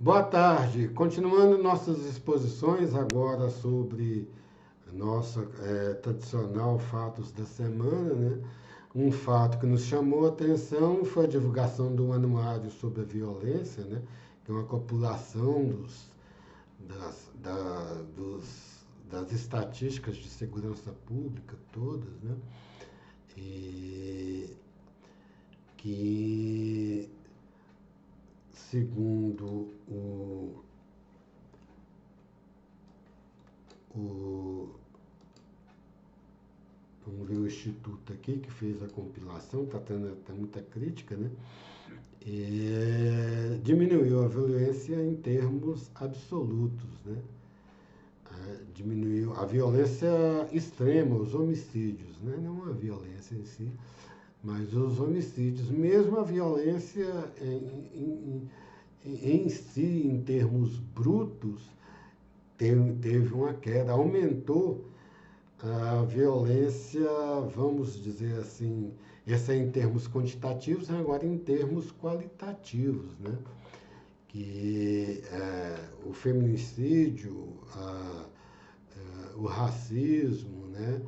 Boa tarde. Continuando nossas exposições agora sobre nossa tradicional fatos da semana, né? Um fato que nos chamou a atenção foi a divulgação do Anuário sobre a Violência, né? Que é uma compilação das estatísticas de segurança pública todas, né? E que, segundo o vamos ver o instituto aqui que fez a compilação, está tendo até muita crítica, né? Diminuiu a violência em termos absolutos, né? Diminuiu a violência extrema, os homicídios, né? Não a violência em si, mas os homicídios, mesmo a violência em si, em termos brutos, teve uma queda, aumentou a violência, vamos dizer assim, essa é em termos quantitativos, agora em termos qualitativos, né? Que o feminicídio, o racismo, né?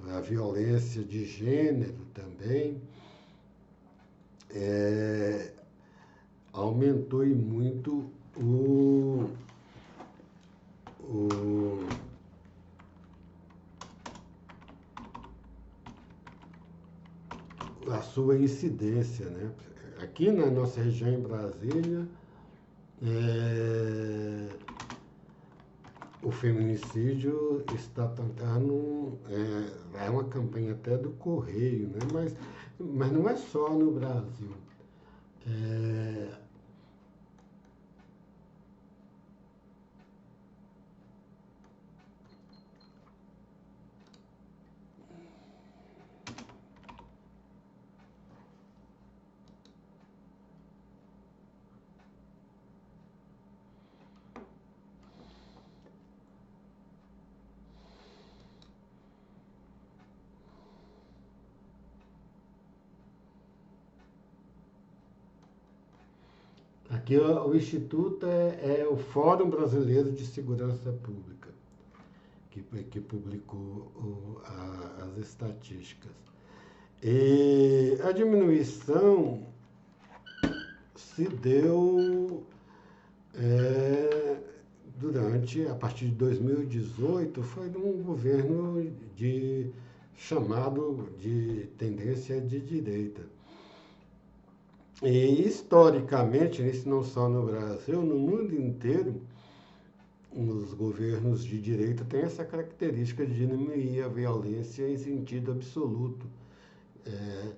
A violência de gênero também, é, aumentou e muito o, a sua incidência, né? Aqui na nossa região em Brasília, é, o feminicídio está tentando, é uma campanha até do Correio, né? Mas não é só no Brasil. É, aqui o Instituto é o Fórum Brasileiro de Segurança Pública, que publicou as estatísticas. E a diminuição se deu é, a partir de 2018, foi num governo chamado de tendência de direita. E historicamente, isso não só no Brasil, no mundo inteiro, os governos de direita têm essa característica de diminuir a violência em sentido absoluto. É,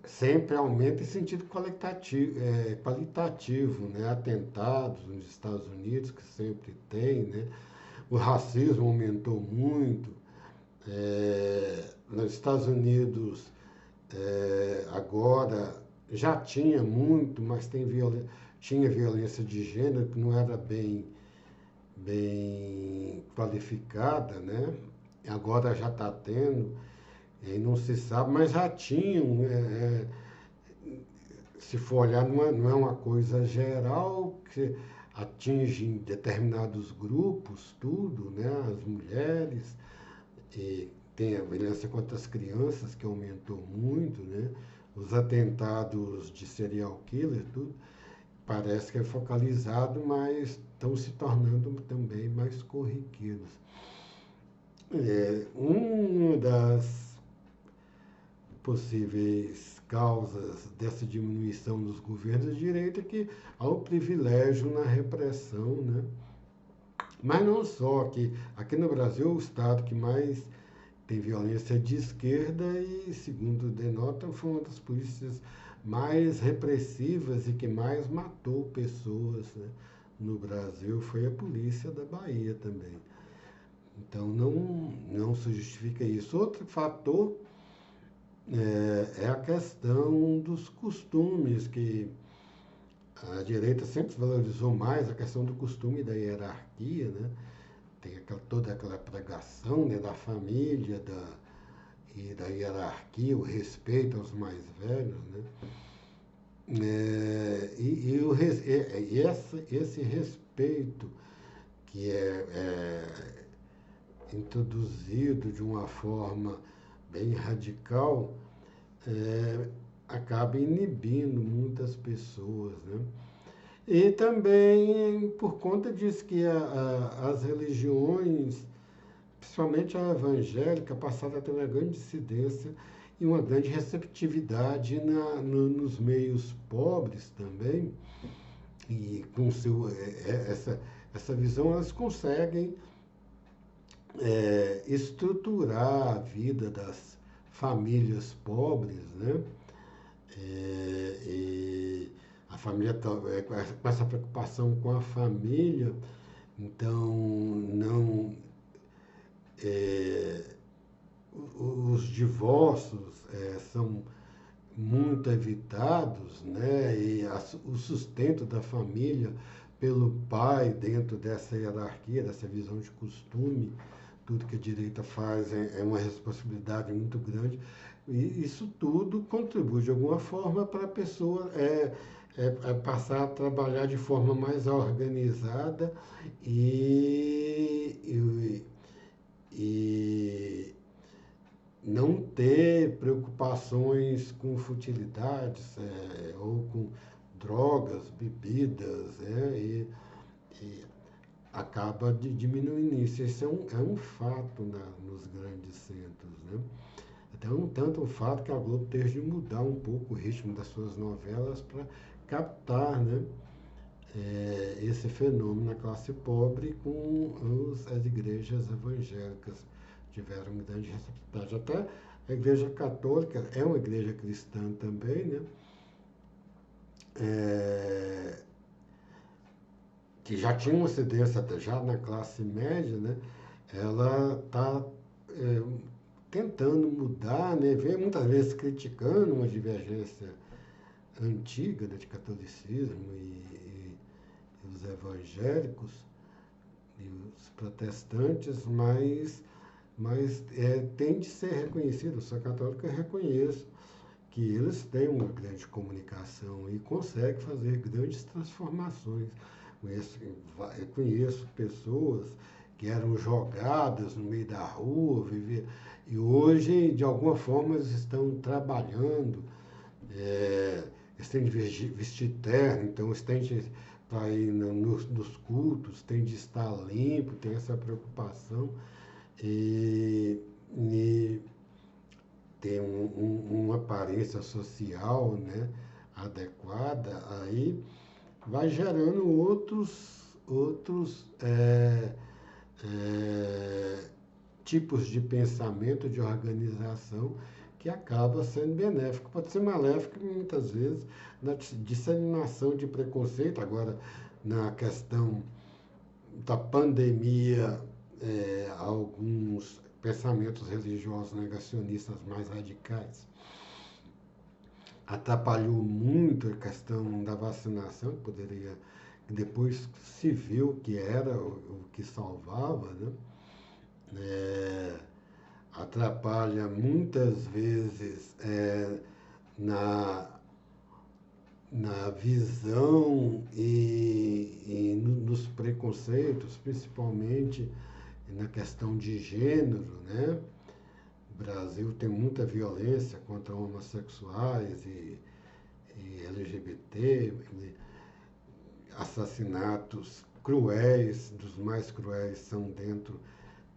sempre aumenta em sentido qualitativo, né? Atentados nos Estados Unidos, que sempre tem, né? O racismo aumentou muito. Nos Estados Unidos, agora, já tinha muito, mas tinha violência de gênero que não era bem qualificada, né? Agora já está tendo, e não se sabe, mas já tinham. Se for olhar, não é uma coisa geral que atinge determinados grupos, tudo, né? As mulheres, e tem a violência contra as crianças, que aumentou muito, né? Os atentados de serial killer, tudo, parece que é focalizado, mas estão se tornando também mais corriqueiros. Uma das possíveis causas dessa diminuição dos governos de direita é que há o privilégio na repressão, né? Mas não só, que aqui no Brasil o estado que mais tem violência de esquerda e, segundo denota, foi uma das polícias mais repressivas e que mais matou pessoas, né, no Brasil, foi a polícia da Bahia também. Então não se justifica isso. Outro fator é a questão dos costumes, que a direita sempre valorizou mais a questão do costume e da hierarquia, né? Tem toda aquela pregação, né, da família e da hierarquia, o respeito aos mais velhos, né? esse respeito que é introduzido de uma forma bem radical, acaba inibindo muitas pessoas, né? E também por conta disso que as religiões, principalmente a evangélica, passaram a ter uma grande incidência e uma grande receptividade nos meios pobres também, e com essa visão elas conseguem estruturar a vida das famílias pobres, né? E a família com essa preocupação com a família, então não é, os divórcios são muito evitados, né? E o sustento da família pelo pai dentro dessa hierarquia, dessa visão de costume, tudo que a direita faz é uma responsabilidade muito grande. E isso tudo contribui de alguma forma para a pessoa passar a trabalhar de forma mais organizada e, e não ter preocupações com futilidades ou com drogas, bebidas, e acaba diminuindo isso. Esse é um fato nos grandes centros, né? Então, tanto o fato que a Globo teve de mudar um pouco o ritmo das suas novelas para captar, né, esse fenômeno na classe pobre com as igrejas evangélicas tiveram grande receptividade. Até a igreja católica é uma igreja cristã também, né? É, que já tinha uma incidência até já na classe média, né? Ela está tentando mudar, né? Vem muitas vezes criticando uma divergência antiga, né, de catolicismo e os evangélicos e os protestantes, mas tem de ser reconhecido, eu sou católico e reconheço que eles têm uma grande comunicação e conseguem fazer grandes transformações. Eu conheço pessoas que eram jogadas no meio da rua, e hoje, de alguma forma, eles estão trabalhando, eles têm de vestir terno, então eles têm de, para ir nos cultos, tem de estar limpo, tem essa preocupação e, e ter uma aparência social, né, adequada, aí vai gerando outros tipos de pensamento, de organização, que acaba sendo benéfico. Pode ser maléfico muitas vezes na disseminação de preconceito. Agora, na questão da pandemia, alguns pensamentos religiosos negacionistas mais radicais atrapalhou muito a questão da vacinação, que poderia, depois se viu que era o que salvava, né? Atrapalha muitas vezes na, na visão e nos preconceitos, principalmente na questão de gênero, né? O Brasil tem muita violência contra homossexuais e LGBT, assassinatos cruéis, dos mais cruéis são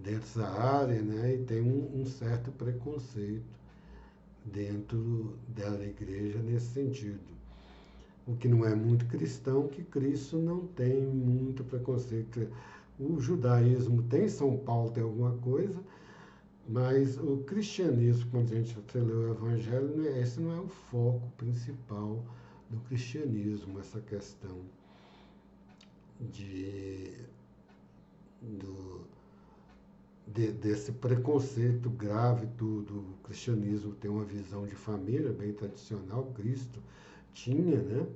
dessa área, né? E tem um certo preconceito dentro da igreja nesse sentido. O que não é muito cristão, que Cristo não tem muito preconceito. O judaísmo tem, São Paulo tem alguma coisa, mas o cristianismo, quando a gente lê o Evangelho, esse não é o foco principal do cristianismo, essa questão de, do, desse preconceito grave do cristianismo. Tem uma visão de família bem tradicional, Cristo tinha, né?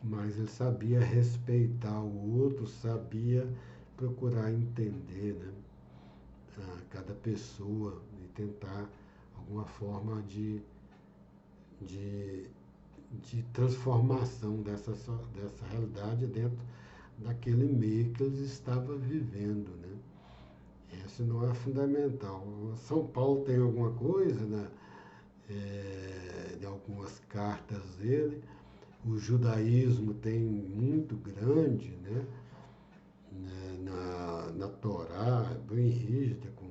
Mas ele sabia respeitar o outro, sabia procurar entender, né, cada pessoa e tentar alguma forma de de transformação dessa realidade dentro daquele meio que eles estavam vivendo, né? Esse não é fundamental. São Paulo tem alguma coisa, né? De algumas cartas dele. O judaísmo tem muito grande, né? Na Torá, bem rígida, com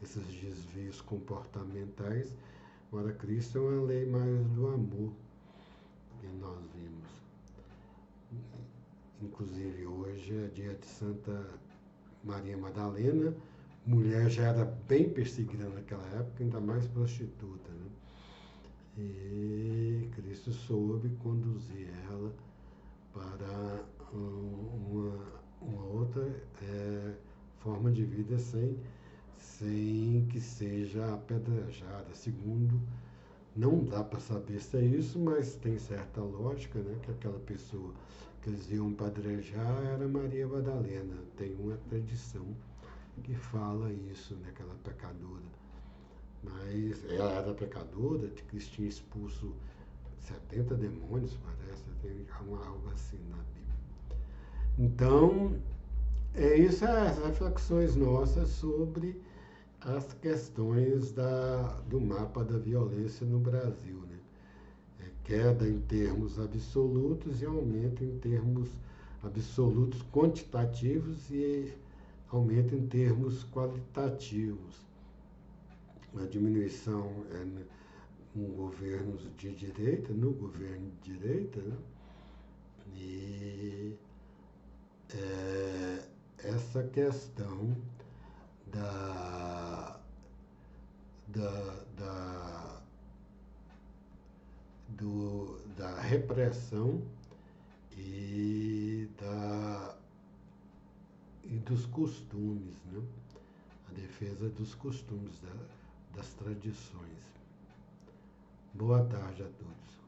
esses desvios comportamentais. Agora, Cristo é uma lei mais do amor que nós vimos. Inclusive, hoje é dia de Santa Maria Madalena. Mulher já era bem perseguida naquela época, ainda mais prostituta, né? E Cristo soube conduzir ela para uma outra forma de vida sem que seja apedrejada. Segundo, não dá para saber se é isso, mas tem certa lógica, né? Que aquela pessoa que eles iam apedrejar era Maria Madalena. Tem uma tradição que fala isso, né? Aquela pecadora. Mas ela era pecadora, de que tinha expulso 70 demônios, parece, tem algo assim na Bíblia. Então, isso é as reflexões nossas sobre as questões do mapa da violência no Brasil, né? Queda em termos absolutos e aumento em termos absolutos quantitativos e aumento em termos qualitativos. A diminuição no governo de direita, né? E essa questão da, da, da, da repressão e dos costumes, né? A defesa dos costumes, das tradições. Boa tarde a todos.